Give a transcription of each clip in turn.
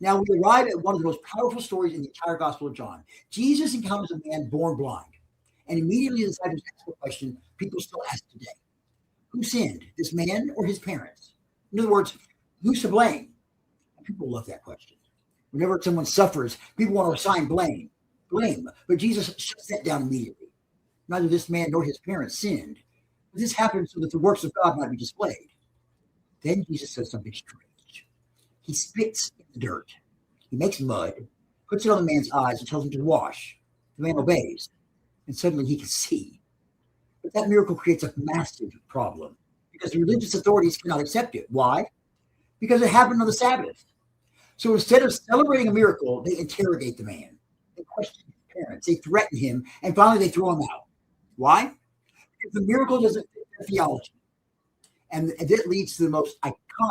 Now we arrive at one of the most powerful stories in the entire Gospel of John. Jesus encounters a man born blind, and immediately the disciples ask the question people still ask today: who sinned, this man or his parents? In other words, who's to blame? And people love that question. Whenever someone suffers, people want to assign blame. But Jesus shuts that down immediately. Neither this man nor his parents sinned, but this happened so that the works of God might be displayed. Then Jesus says something strange. He spits in the dirt. He makes mud, puts it on the man's eyes, and tells him to wash. The man obeys, and suddenly he can see. But that miracle creates a massive problem because the religious authorities cannot accept it. Why? Because it happened on the Sabbath. So instead of celebrating a miracle, they interrogate the man. They question his parents. They threaten him. And finally, they throw him out. Why? Because the miracle doesn't fit their theology. And that leads to the most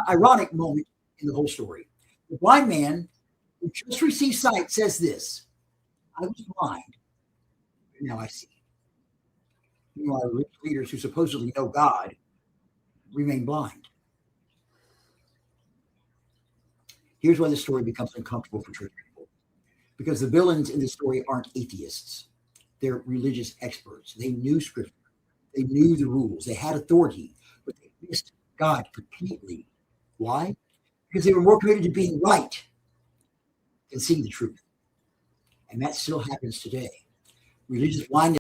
ironic moment in the whole story. The blind man who just received sight says this: I was blind, but now I see. Meanwhile, religious leaders who supposedly know God remain blind. Here's why the story becomes uncomfortable for church people. Because the villains in the story aren't atheists. They're religious experts. They knew Scripture. They knew the rules. They had authority, but they missed God completely. Why? Because they were more committed to being right than seeing the truth. And that still happens today. Religious blindness